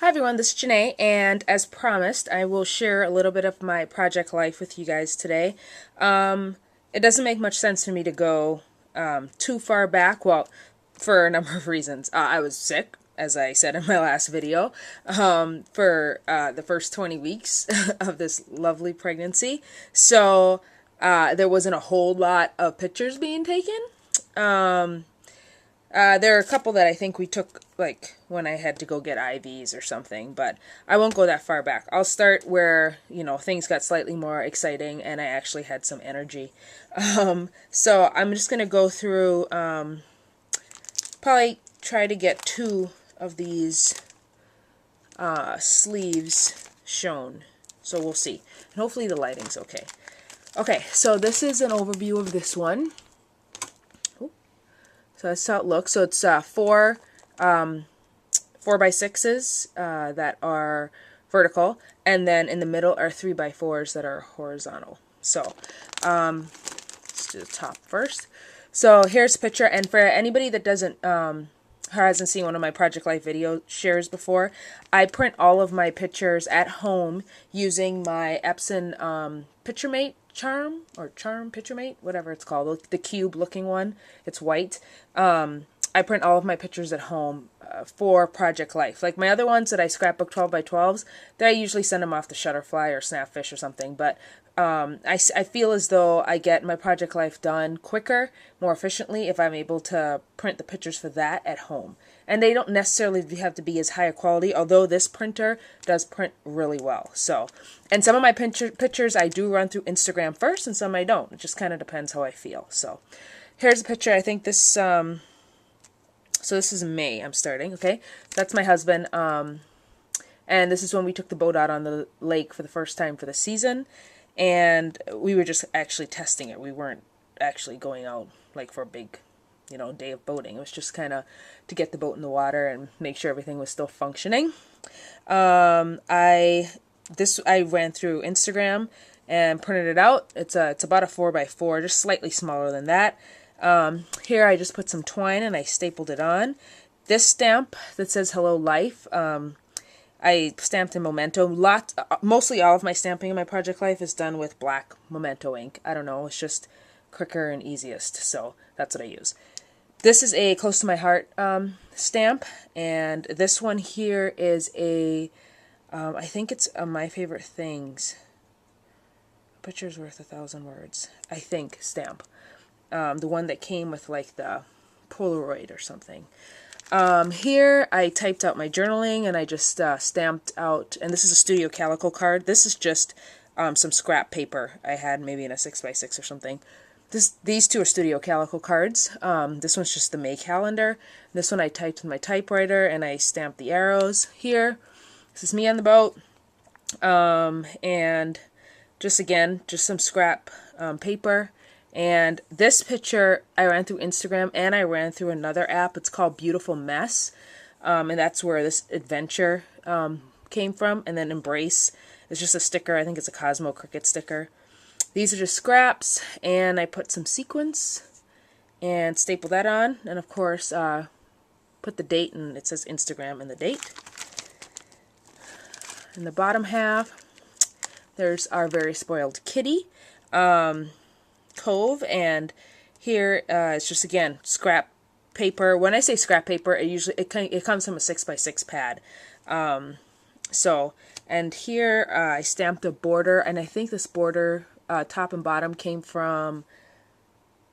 Hi everyone, this is Janae, and as promised, I will share a little bit of my project life with you guys today. It doesn't make much sense for me to go too far back, well, for a number of reasons. I was sick, as I said in my last video, for the first 20 weeks of this lovely pregnancy. So there wasn't a whole lot of pictures being taken. There are a couple that I think we took, like, when I had to go get IVs or something, but I won't go that far back. I'll start where, things got slightly more exciting and I actually had some energy. So I'm just going to go through, probably try to get two of these sleeves shown. So we'll see. And hopefully the lighting's okay. Okay, so this is an overview of this one. So that's how it looks. So it's four 4x6s that are vertical, and then in the middle are 3x4s that are horizontal. So let's do the top first. So here's a picture, and for anybody that hasn't seen one of my Project Life video shares before, I print all of my pictures at home using my Epson PictureMate charm PictureMate, whatever it's called, the cube looking one. It's white. I print all of my pictures at home for Project Life. Like my other ones that I scrapbook 12x12s, I usually send them off to Shutterfly or Snapfish or something. But I feel as though I get my Project Life done quicker, more efficiently if I'm able to print the pictures for that at home. And they don't necessarily have to be as high a quality, although this printer does print really well. So, and some of my pictures I do run through Instagram first, and some I don't. It just kind of depends how I feel. So, here's a picture. I think this, so this is May I'm starting, okay? That's my husband, and this is when we took the boat out on the lake for the first time for the season, and we were just actually testing it. We weren't actually going out, like, for a big, day of boating. It was just kind of to get the boat in the water and make sure everything was still functioning. I ran through Instagram and printed it out. It's about a 4x4, just slightly smaller than that. Here I just put some twine and I stapled it on. This stamp that says Hello Life, I stamped in Memento. Mostly all of my stamping in my Project Life is done with black Memento ink. I don't know, it's just quicker and easiest, so that's what I use. This is a Close to My Heart stamp, and this one here is I think it's My Favorite Things. A picture's worth 1,000 words, I think, stamp. The one that came with like the Polaroid or something. Here I typed out my journaling and I just stamped out, and this is a Studio Calico card. This is just some scrap paper I had maybe in a 6x6 or something. These two are Studio Calico cards. This one's just the May calendar. This one I typed with my typewriter and I stamped the arrows here. This is me on the boat. And just some scrap paper. And this picture I ran through Instagram and I ran through another app. It's called Beautiful Mess. And that's where this adventure came from. And then Embrace is just a sticker. I think it's a Cosmo Cricket sticker. These are just scraps, and I put some sequins and stapled that on. And of course, put the date, and it says Instagram and the date. In the bottom half, there's our very spoiled kitty, Cove, and here it's just, again, scrap paper. When I say scrap paper, it comes from a 6x6 pad. And here I stamped a border, and I think this border, top and bottom, came from,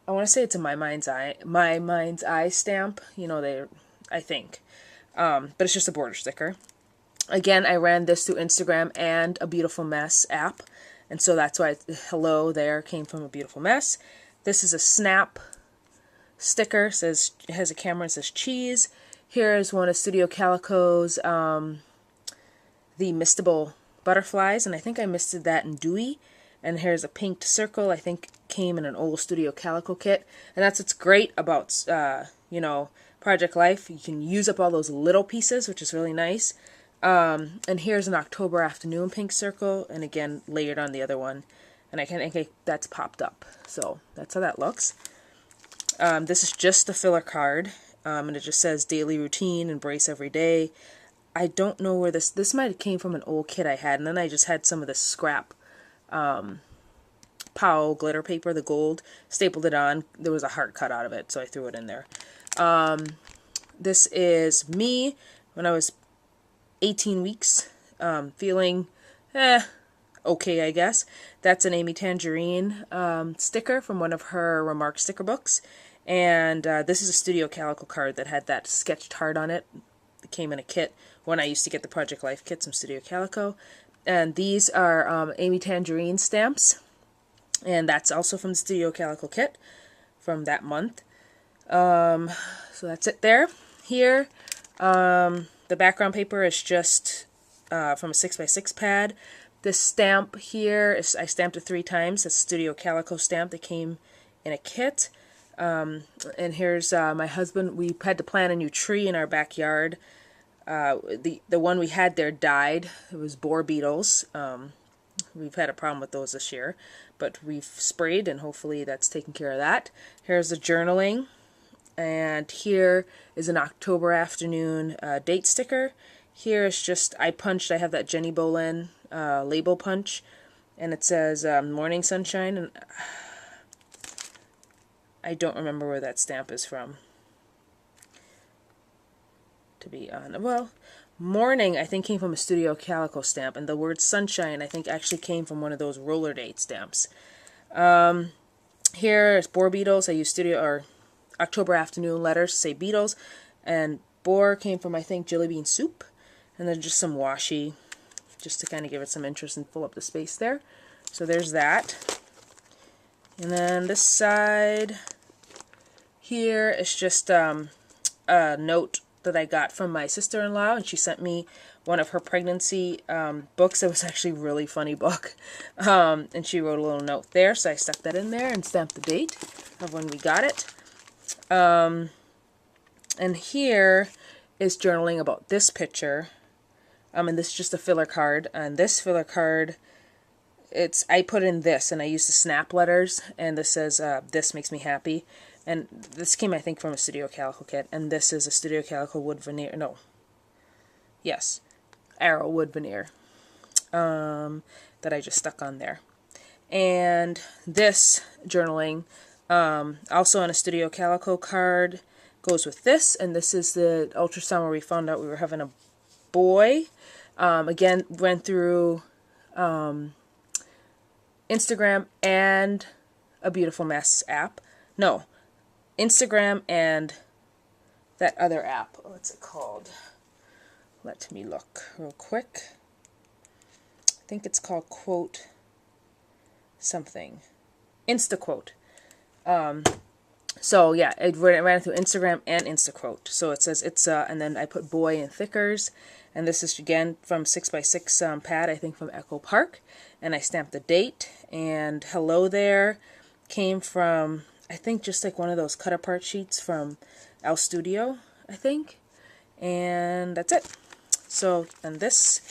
I want to say it's a My Mind's Eye stamp. I think. But it's just a border sticker. Again, I ran this through Instagram and a Beautiful Mess app. And so that's why Hello there came from a Beautiful Mess. This is a Snap sticker. It has a camera and says cheese. Here is one of Studio Calico's, the Mistable butterflies. And I think I misted that in Dewey. And here's a pinked circle. I think came in an old Studio Calico kit. And that's what's great about, Project Life. You can use up all those little pieces, which is really nice. And here's an October Afternoon pink circle, and again, layered on the other one. And that's popped up. So that's how that looks. This is just a filler card, and it just says Daily Routine, Embrace Every Day. I don't know where this might have came from an old kit I had, and then I just had some of the scrap Powell glitter paper, the gold, stapled it on. There was a heart cut out of it, so I threw it in there. This is me when I was 18 weeks, feeling okay, I guess. That's an Amy Tangerine sticker from one of her Remark sticker books. And this is a Studio Calico card that had that sketched heart on it. It came in a kit when I used to get the Project Life kits from Studio Calico. And these are Amy Tangerine stamps. And that's also from the Studio Calico kit from that month. So that's it there. Here, the background paper is just from a 6x6 pad. This stamp here, I stamped it 3 times. It's a Studio Calico stamp that came in a kit. And here's my husband. We had to plant a new tree in our backyard. The one we had there died. It was boar beetles. We've had a problem with those this year, but we've sprayed and hopefully that's taken care of that. Here's the journaling, and here is an October afternoon date sticker. Here is just, I have that Jenny Bolin label punch, and it says Morning Sunshine, and I don't remember where that stamp is from, to be honest. Well, Morning, I think, came from a Studio Calico stamp, and the word Sunshine, I think, actually came from one of those roller date stamps. Here is Boar Beetles. I use October afternoon letters to say Beetles, and Boar came from, I think, Jelly Bean Soup, and then just some washi, just to kind of give it some interest and fill up the space there. So there's that. And then this side here is just a note that I got from my sister-in-law, and she sent me one of her pregnancy books. It was actually a really funny book, and she wrote a little note there, so I stuck that in there and stamped the date of when we got it. And here is journaling about this picture, and this is just a filler card, and this filler card, I put in this, and I used the snap letters, and this says, this makes me happy. And this came, I think, from a Studio Calico kit. And this is a Studio Calico wood veneer. No. Yes. Arrow wood veneer. That I just stuck on there. And this journaling, also on a Studio Calico card, goes with this. And this is the ultrasound where we found out we were having a boy. Again, went through Instagram and a Beautiful Mess app. No. Instagram and that other app. What's it called? Let me look real quick. I think it's called Quote something. InstaQuote. So yeah, it ran through Instagram and InstaQuote. So it says it's and then I put boy in thickers, and this is again from 6x6 pad, I think from Echo Park, and I stamped the date. And hello there came from, I think, just like one of those cut apart sheets from El Studio, I think. And that's it. So then this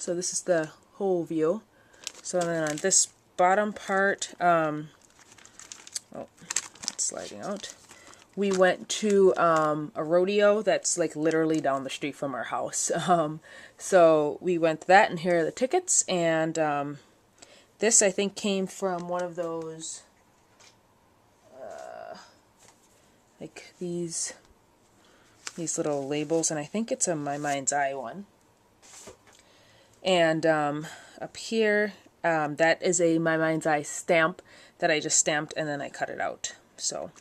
is the whole view. So then on this bottom part, oh, it's sliding out. We went to a rodeo that's like literally down the street from our house. So we went to that, and here are the tickets. And this, I think, came from one of those like these little labels, and I think it's a My Mind's Eye one. And up here, that is a My Mind's Eye stamp that I just stamped and then I cut it out. So,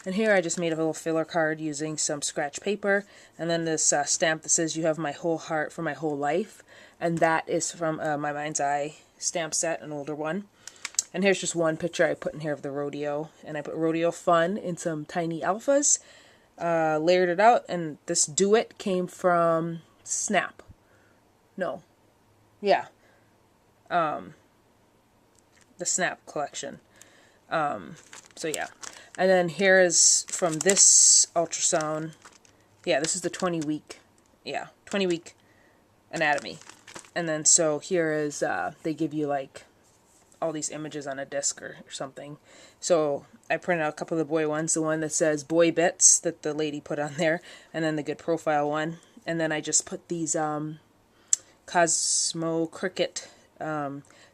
and here I just made a little filler card using some scratch paper, and then this stamp that says "You have my whole heart for my whole life," and that is from My Mind's Eye stamp set, an older one. And here's just one picture I put in here of the rodeo. And I put rodeo fun in some tiny alphas. Layered it out. And this Do It came from Snap. No. Yeah. The Snap collection. So yeah. And then here is from this ultrasound. Yeah, this is the 20-week. Yeah, 20-week anatomy. And then so here is, they give you like all these images on a disc or something. So I printed out a couple of the boy ones, the one that says Boy Bits that the lady put on there, and then the Good Profile one. and then I just put these Cosmo Cricut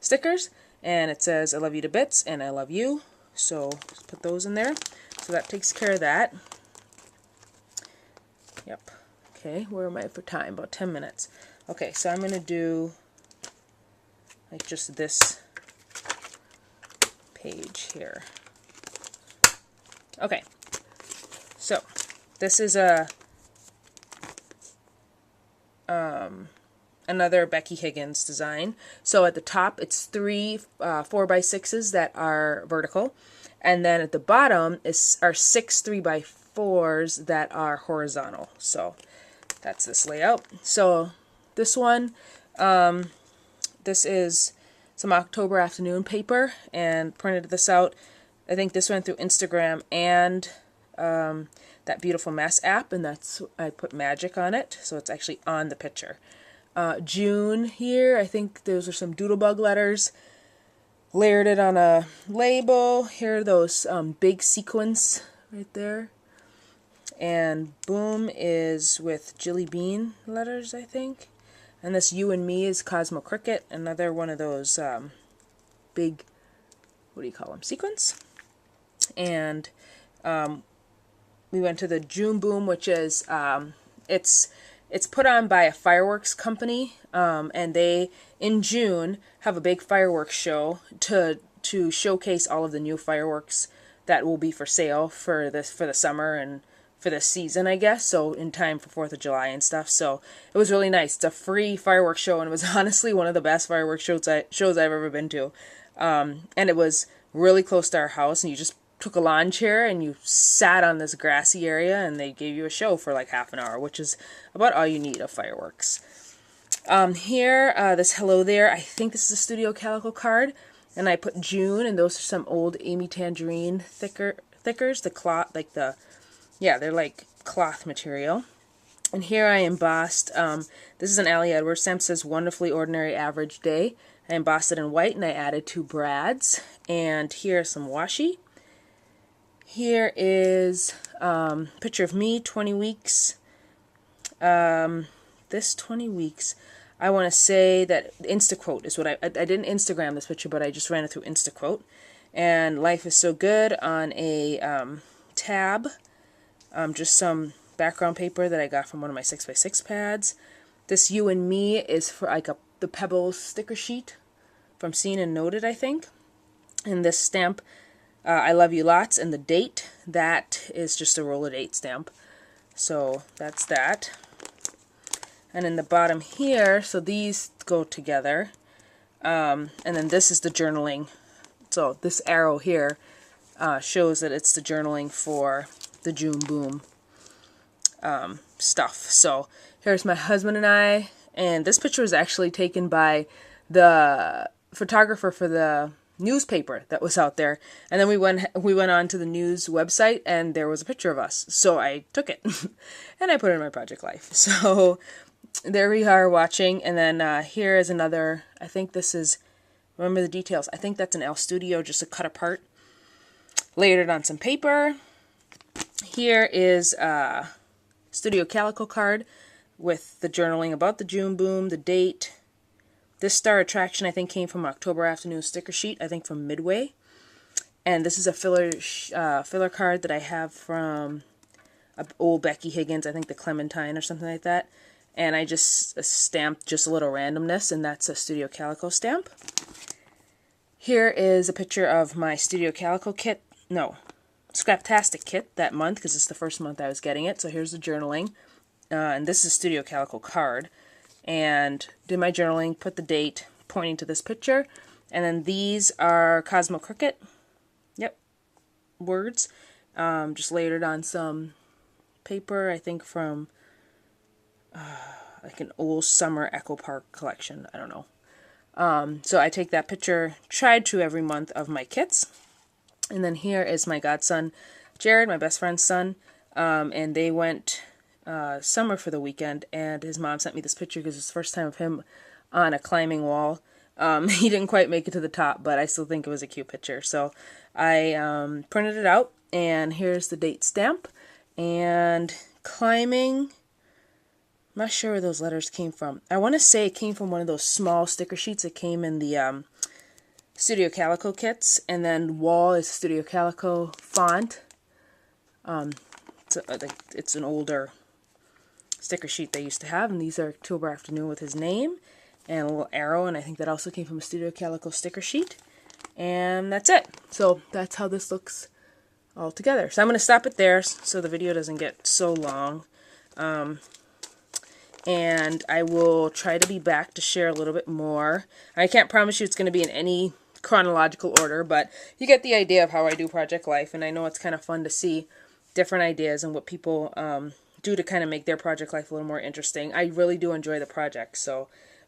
stickers, and it says I love you to bits and I love you. So just put those in there. So that takes care of that. Yep. Okay, where am I for time? About 10 minutes. Okay, so I'm going to do like just this page here. Okay, so this is a another Becky Higgins design. So at the top it's three 4x6s that are vertical, and then at the bottom are 6 3x4s that are horizontal. So that's this layout. So this one, this is some October afternoon paper, and printed this out. I think this went through Instagram and that Beautiful Mess app, and that's, I put magic on it, so it's actually on the picture. June here, I think those are some Doodlebug letters. Layered it on a label. Here are those big sequins right there. And Boom is with Jilly Bean letters, I think. And this You and Me is Cosmo Cricut, another one of those big, what do you call them, sequins. And we went to the June Boom, which is, it's put on by a fireworks company, and they, in June, have a big fireworks show to showcase all of the new fireworks that will be for sale for the summer and for this season, I guess, so in time for 4th of July and stuff. So it was really nice. It's a free fireworks show, and it was honestly one of the best fireworks shows I've ever been to. And it was really close to our house, and you just took a lawn chair and you sat on this grassy area, and they gave you a show for like half an hour, which is about all you need of fireworks. Here, this Hello There, I think this is a Studio Calico card, and I put June, and those are some old Amy Tangerine thickers, the cloth, like the, yeah, they're like cloth material. And here I embossed, this is an Ali Edwards stamp, says Wonderfully Ordinary Average Day. I embossed it in white, and I added 2 brads. And here are some washi. Here is picture of me, 20 weeks. This 20 weeks, I want to say that InstaQuote is what I didn't Instagram this picture, but I just ran it through InstaQuote. And Life is So Good on a tab. Just some background paper that I got from one of my 6x6 pads. This You and Me is for like the Pebbles sticker sheet from Seen and Noted, I think. And this stamp, I Love You Lots, and the date, that is just a roller date stamp. So that's that. And in the bottom here, so these go together. And then this is the journaling. So this arrow here shows that it's the journaling for the June Boom stuff. So here's my husband and I, and this picture was actually taken by the photographer for the newspaper that was out there, and then we went on to the news website, and there was a picture of us, so I took it and I put it in my project life. So there we are watching, and then here is another, I think this is, remember the details, I think that's an L Studio, just a cut apart. Layered it on some paper. Here is a Studio Calico card with the journaling about the June Boom, the date. This Star Attraction, I think, came from October Afternoon sticker sheet, I think from Midway. And this is a filler card that I have from old Becky Higgins, I think the Clementine or something like that. And I just stamped just a little randomness, and that's a Studio Calico stamp. Here is a picture of my Studio Calico kit, no, Scraptastic kit that month, because it's the first month I was getting it. So here's the journaling, and this is a Studio Calico card. And did my journaling, put the date pointing to this picture, and then these are Cosmo Cricut, yep, words, just layered it on some paper, I think from like an old summer Echo Park collection, I don't know. So I take that picture, tried to every month of my kits. And then here is my godson, Jared, my best friend's son, and they went summer for the weekend, and his mom sent me this picture because it's the first time of him on a climbing wall. He didn't quite make it to the top, but I still think it was a cute picture. So I printed it out, and here's the date stamp. And climbing, I'm not sure where those letters came from. I want to say it came from one of those small sticker sheets that came in the Studio Calico kits, and then Wall is Studio Calico font. It's an older sticker sheet they used to have, and these are October Afternoon with his name and a little arrow, and I think that also came from a Studio Calico sticker sheet. And that's it. So that's how this looks all together. So I'm going to stop it there so the video doesn't get so long. And I will try to be back to share a little bit more. I can't promise you it's going to be in any chronological order, but you get the idea of how I do Project Life, and I know it's kind of fun to see different ideas and what people do to kind of make their Project Life a little more interesting. I really do enjoy the project,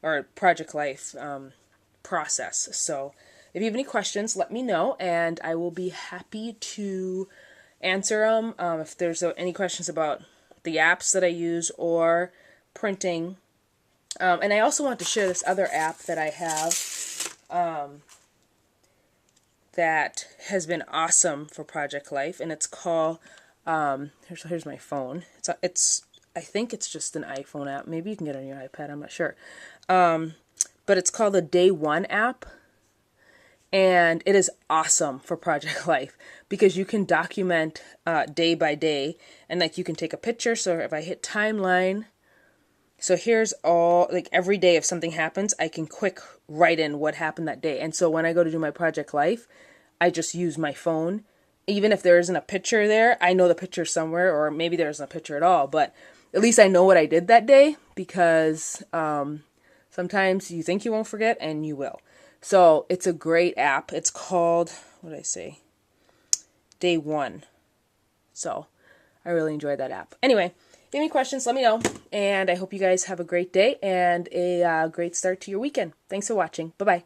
or Project Life process. So if you have any questions, let me know, and I will be happy to answer them. If there's any questions about the apps that I use or printing. And I also want to share this other app that I have that has been awesome for Project Life, and it's called, here's my phone. I think it's just an iPhone app. Maybe you can get it on your iPad, I'm not sure. But it's called the Day One app. And it is awesome for Project Life because you can document day by day, and like you can take a picture. So if I hit timeline, so here's all, like every day if something happens, I can quick write in what happened that day. And so when I go to do my Project Life, I just use my phone. Even if there isn't a picture there, I know the picture somewhere, or maybe there isn't a picture at all, but at least I know what I did that day, because sometimes you think you won't forget and you will. So it's a great app. It's called, what did I say? Day One. So I really enjoyed that app. Anyway, if you have any questions, let me know. And I hope you guys have a great day and a great start to your weekend. Thanks for watching. Bye-bye.